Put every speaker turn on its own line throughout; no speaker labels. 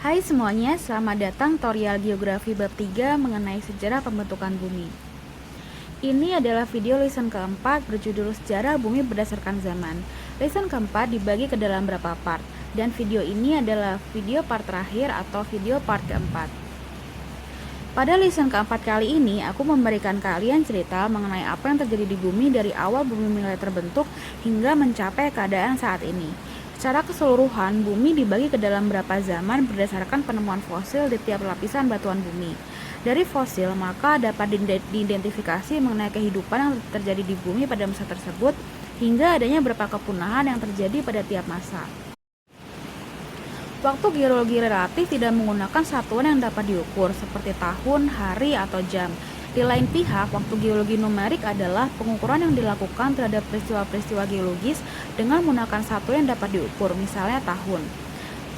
Hai semuanya, selamat datang tutorial geografi bab 3 mengenai sejarah pembentukan bumi. Ini adalah video lesson keempat berjudul Sejarah Bumi Berdasarkan Zaman. Lesson keempat dibagi ke dalam beberapa part, dan video ini adalah video part terakhir atau video part keempat. Pada lesson keempat kali ini, aku memberikan kalian cerita mengenai apa yang terjadi di bumi dari awal bumi mulai terbentuk hingga mencapai keadaan saat ini. Secara keseluruhan, bumi dibagi ke dalam beberapa zaman berdasarkan penemuan fosil di tiap lapisan batuan bumi. Dari fosil, maka dapat diidentifikasi mengenai kehidupan yang terjadi di bumi pada masa tersebut, hingga adanya beberapa kepunahan yang terjadi pada tiap masa. Waktu geologi relatif tidak menggunakan satuan yang dapat diukur, seperti tahun, hari, atau jam. Di lain pihak, waktu geologi numerik adalah pengukuran yang dilakukan terhadap peristiwa-peristiwa geologis dengan menggunakan satuan yang dapat diukur, misalnya tahun.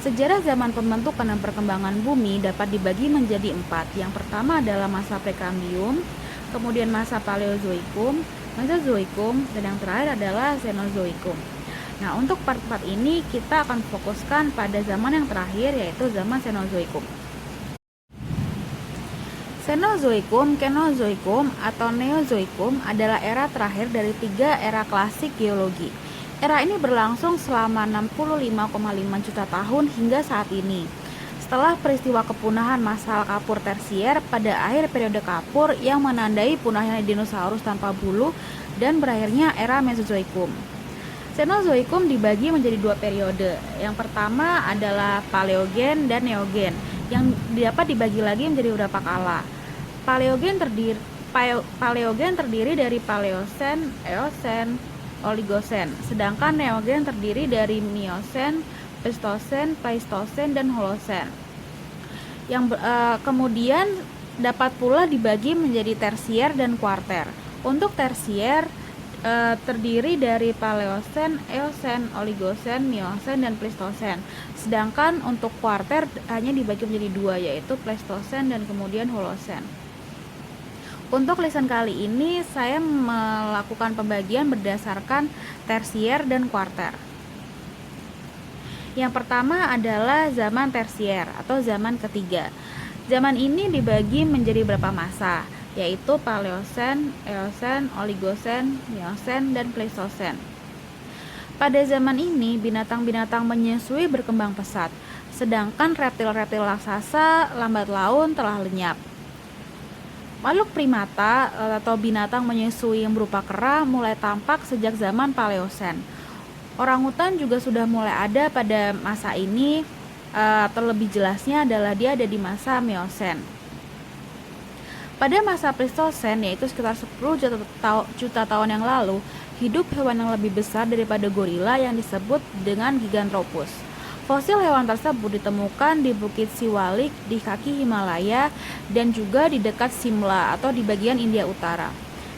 Sejarah zaman pembentukan dan perkembangan bumi dapat dibagi menjadi 4. Yang pertama adalah masa Prekambrium, kemudian masa Paleozoikum, Mesozoikum, dan yang terakhir adalah Cenozoikum. Nah, untuk part-part ini kita akan fokuskan pada zaman yang terakhir, yaitu zaman Cenozoikum. Cenozoikum, Kenozoikum, atau Neozoikum adalah era terakhir dari 3 era klasik geologi. Era ini berlangsung selama 65,5 juta tahun hingga saat ini. Setelah peristiwa kepunahan massal kapur tersier pada akhir periode kapur yang menandai punahnya dinosaurus tanpa bulu dan berakhirnya era Mesozoikum. Cenozoikum dibagi menjadi 2 periode. Yang pertama adalah Paleogen dan Neogen, yang dapat dibagi lagi menjadi beberapa kala. Paleogen terdiri dari Paleosen, Eosen, Oligosen, sedangkan Neogen terdiri dari Miosen, Pleistocene, dan Holosen. Yang kemudian dapat pula dibagi menjadi tersier dan kuarter. Untuk tersier terdiri dari Paleosen, Eosen, Oligosen, Miosen, dan Pleistocene. Sedangkan untuk kuarter hanya dibagi menjadi 2, yaitu Pleistocene dan kemudian Holosen. Untuk lesson kali ini saya melakukan pembagian berdasarkan tersier dan kuarter. Yang pertama adalah zaman tersier atau zaman ketiga. Zaman ini dibagi menjadi beberapa masa, yaitu Paleosen, Eosen, Oligosen, Miosen, dan Pleistocene. Pada zaman ini, binatang-binatang menyusui berkembang pesat, sedangkan reptil-reptil raksasa lambat laun telah lenyap. Makhluk primata atau binatang menyusui yang berupa kera mulai tampak sejak zaman Paleosen. Orangutan juga sudah mulai ada pada masa ini, terlebih jelasnya adalah dia ada di masa Miosen. Pada masa Pleistocene, yaitu sekitar 10 juta tahun yang lalu, hidup hewan yang lebih besar daripada gorila yang disebut dengan Gigantropus. Fosil hewan tersebut ditemukan di Bukit Siwalik di kaki Himalaya dan juga di dekat Simla atau di bagian India Utara.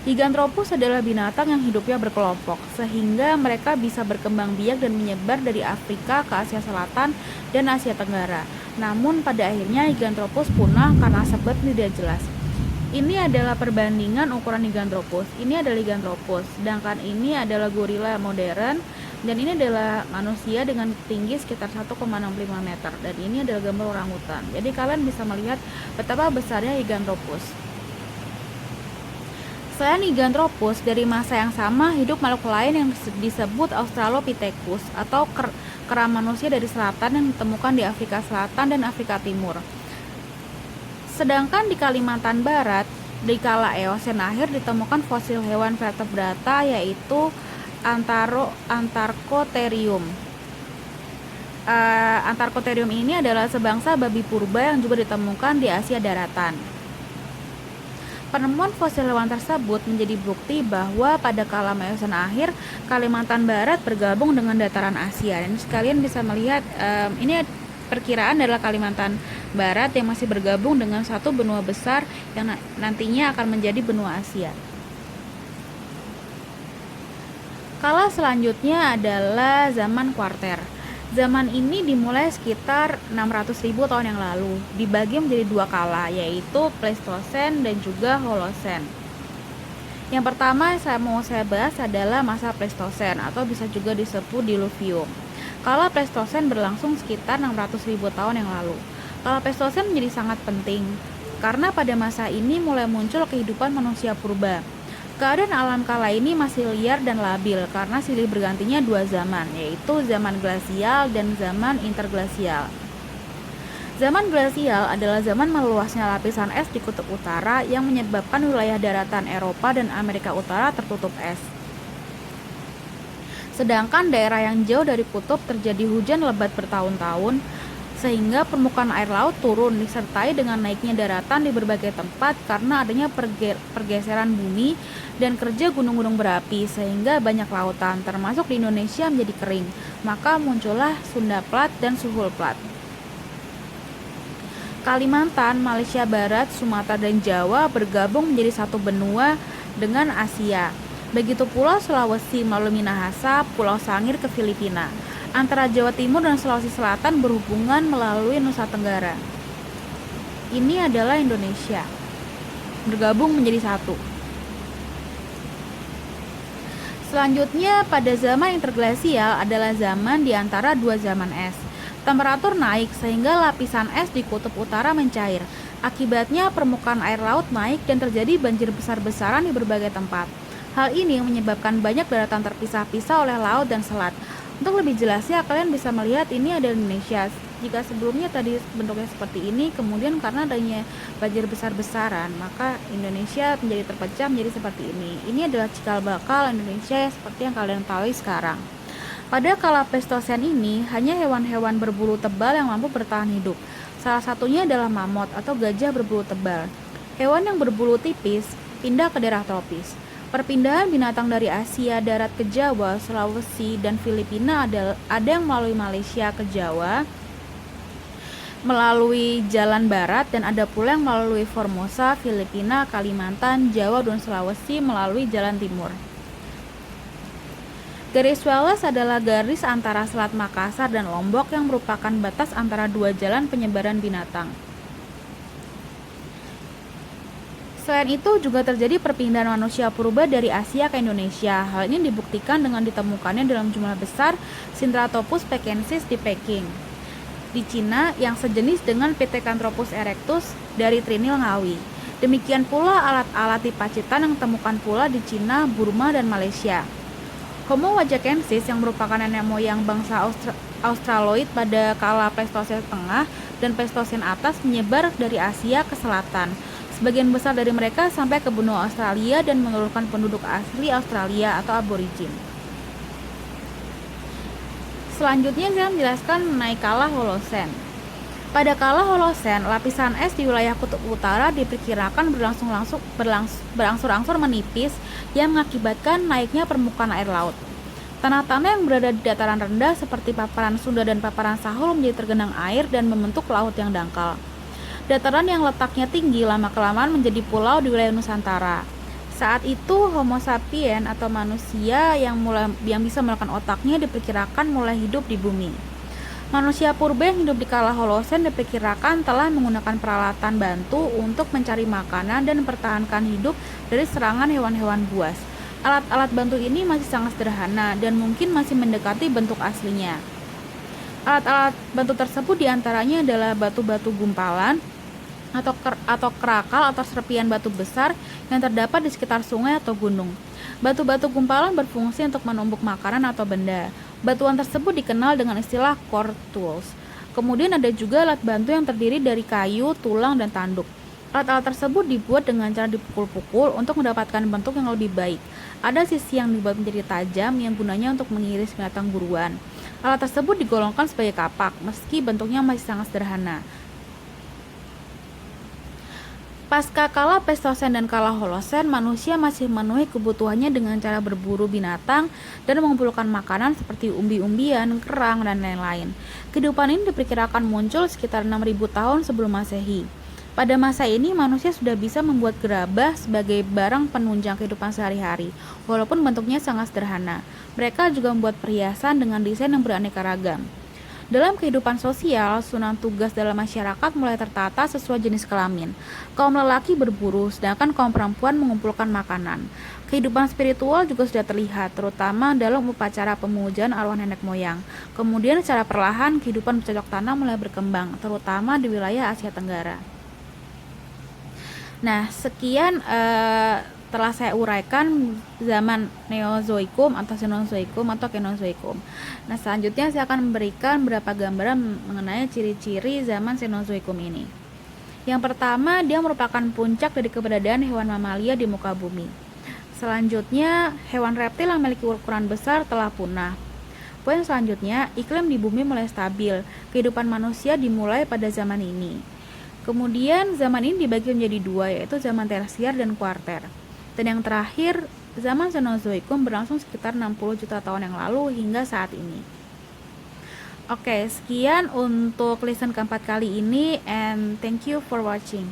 Gigantropus adalah binatang yang hidupnya berkelompok, sehingga mereka bisa berkembang biak dan menyebar dari Afrika ke Asia Selatan dan Asia Tenggara. Namun pada akhirnya Gigantropus punah karena sebab tidak jelas. Ini adalah perbandingan ukuran Gigantropus. Ini adalah Gigantropus, sedangkan ini adalah gorila modern, dan ini adalah manusia dengan tinggi sekitar 1,65 meter, dan ini adalah gambar orangutan. Jadi kalian bisa melihat betapa besarnya Gigantropus. Selain Gigantropus, dari masa yang sama hidup makhluk lain yang disebut Australopithecus atau kera manusia dari selatan yang ditemukan di Afrika Selatan dan Afrika Timur. Sedangkan di Kalimantan Barat, di kala Eosen akhir ditemukan fosil hewan vertebrata yaitu Antarctotherium. Antarctotherium ini adalah sebangsa babi purba yang juga ditemukan di Asia daratan. Penemuan fosil hewan tersebut menjadi bukti bahwa pada kala Eosen akhir, Kalimantan Barat bergabung dengan dataran Asia. Dan sekalian bisa melihat ini perkiraan adalah Kalimantan Barat yang masih bergabung dengan satu benua besar yang nantinya akan menjadi benua Asia. Kala selanjutnya adalah zaman kuarter. Zaman ini dimulai sekitar 600.000 tahun yang lalu, dibagi menjadi 2 kala, yaitu Pleistocene dan juga Holosen. Yang pertama saya bahas adalah masa Pleistocene atau bisa juga disebut Diluvium. Kala Pleistocene berlangsung sekitar 600.000 tahun yang lalu. Kala Pleistosen menjadi sangat penting, karena pada masa ini mulai muncul kehidupan manusia purba. Keadaan alam kala ini masih liar dan labil karena silih bergantinya dua zaman, yaitu zaman glasial dan zaman interglasial. Zaman glasial adalah zaman meluasnya lapisan es di kutub utara yang menyebabkan wilayah daratan Eropa dan Amerika Utara tertutup es. Sedangkan daerah yang jauh dari kutub terjadi hujan lebat bertahun-tahun, sehingga permukaan air laut turun disertai dengan naiknya daratan di berbagai tempat karena adanya pergeseran bumi dan kerja gunung-gunung berapi, sehingga banyak lautan, termasuk di Indonesia, menjadi kering. Maka muncullah Sunda Plat dan Suhul Plat. Kalimantan, Malaysia Barat, Sumatera dan Jawa bergabung menjadi satu benua dengan Asia. Begitu pula Sulawesi melalui Minahasa, Pulau Sangir ke Filipina. Antara Jawa Timur dan Sulawesi Selatan berhubungan melalui Nusa Tenggara. Ini adalah Indonesia, bergabung menjadi satu. Selanjutnya, pada zaman interglasial adalah zaman di antara dua zaman es. Temperatur naik sehingga lapisan es di kutub utara mencair. Akibatnya permukaan air laut naik dan terjadi banjir besar-besaran di berbagai tempat. Hal ini menyebabkan banyak daratan terpisah-pisah oleh laut dan selat. Untuk lebih jelasnya, kalian bisa melihat ini ada Indonesia. Jika sebelumnya tadi bentuknya seperti ini, kemudian karena adanya banjir besar-besaran, maka Indonesia menjadi terpecah menjadi seperti ini. Ini adalah cikal bakal Indonesia seperti yang kalian tahu sekarang. Pada kala Pleistosen ini, hanya hewan-hewan berbulu tebal yang mampu bertahan hidup. Salah satunya adalah mamut atau gajah berbulu tebal. Hewan yang berbulu tipis pindah ke daerah tropis. Perpindahan binatang dari Asia darat ke Jawa, Sulawesi, dan Filipina ada yang melalui Malaysia ke Jawa, melalui jalan barat, dan ada pula yang melalui Formosa, Filipina, Kalimantan, Jawa, dan Sulawesi melalui jalan timur. Garis Wallace adalah garis antara Selat Makassar dan Lombok yang merupakan batas antara dua jalan penyebaran binatang. Selain itu juga terjadi perpindahan manusia purba dari Asia ke Indonesia. Hal ini dibuktikan dengan ditemukannya dalam jumlah besar Sindratopus pekensis di Peking, di Cina, yang sejenis dengan Pithecanthropus erectus dari Trinil Ngawi. Demikian pula alat-alat di Pacitan yang ditemukan pula di Cina, Burma, dan Malaysia. Homo wajakensis yang merupakan nenek moyang bangsa Australoid pada kala Pleistosen tengah dan Pleistosen atas menyebar dari Asia ke selatan. Sebagian besar dari mereka sampai ke benua Australia dan mengeluarkan penduduk asli Australia atau aborigin. Selanjutnya saya menjelaskan mengenai kala Holosen. Pada kala Holosen, lapisan es di wilayah kutub utara diperkirakan berangsur-angsur menipis yang mengakibatkan naiknya permukaan air laut. Tanah-tanah yang berada di dataran rendah seperti paparan Sunda dan paparan Sahul menjadi tergenang air dan membentuk laut yang dangkal. Dataran yang letaknya tinggi lama-kelamaan menjadi pulau di wilayah Nusantara. Saat itu Homo sapien atau manusia yang bisa melakukan otaknya diperkirakan mulai hidup di bumi. Manusia purba yang hidup di kala Holosen diperkirakan telah menggunakan peralatan bantu untuk mencari makanan dan mempertahankan hidup dari serangan hewan-hewan buas. Alat-alat bantu ini masih sangat sederhana dan mungkin masih mendekati bentuk aslinya. Alat-alat bantu tersebut diantaranya adalah batu-batu gumpalan atau kerakal atau serpian batu besar yang terdapat di sekitar sungai atau gunung. Batu-batu gumpalan berfungsi untuk menumbuk makanan atau benda. Batuan tersebut dikenal dengan istilah core tools. Kemudian ada juga alat bantu yang terdiri dari kayu, tulang, dan tanduk. Alat-alat tersebut dibuat dengan cara dipukul-pukul untuk mendapatkan bentuk yang lebih baik. Ada sisi yang dibuat menjadi tajam yang gunanya untuk mengiris binatang buruan. Alat tersebut digolongkan sebagai kapak, meski bentuknya masih sangat sederhana. Pasca kala Pleistosen dan kala Holosen, manusia masih memenuhi kebutuhannya dengan cara berburu binatang dan mengumpulkan makanan seperti umbi-umbian, kerang, dan lain-lain. Kehidupan ini diperkirakan muncul sekitar 6.000 tahun sebelum Masehi. Pada masa ini, manusia sudah bisa membuat gerabah sebagai barang penunjang kehidupan sehari-hari, walaupun bentuknya sangat sederhana. Mereka juga membuat perhiasan dengan desain yang beraneka ragam. Dalam kehidupan sosial, susunan tugas dalam masyarakat mulai tertata sesuai jenis kelamin. Kaum lelaki berburu, sedangkan kaum perempuan mengumpulkan makanan. Kehidupan spiritual juga sudah terlihat, terutama dalam upacara pemujaan arwah nenek moyang. Kemudian secara perlahan, kehidupan bercocok tanam mulai berkembang, terutama di wilayah Asia Tenggara. Nah, sekian telah saya uraikan zaman Neozoikum atau Cenozoikum atau Kenozoikum. Nah, selanjutnya saya akan memberikan beberapa gambaran mengenai ciri-ciri zaman Cenozoikum ini. Yang pertama, dia merupakan puncak dari keberadaan hewan mamalia di muka bumi. Selanjutnya, hewan reptil yang memiliki ukuran besar telah punah. Poin selanjutnya, iklim di bumi mulai stabil. Kehidupan manusia dimulai pada zaman ini. Kemudian, zaman ini dibagi menjadi dua, yaitu zaman tersier dan kuarter. Dan yang terakhir, zaman Cenozoikum berlangsung sekitar 60 juta tahun yang lalu hingga saat ini. Oke, sekian untuk lesson keempat kali ini, and thank you for watching.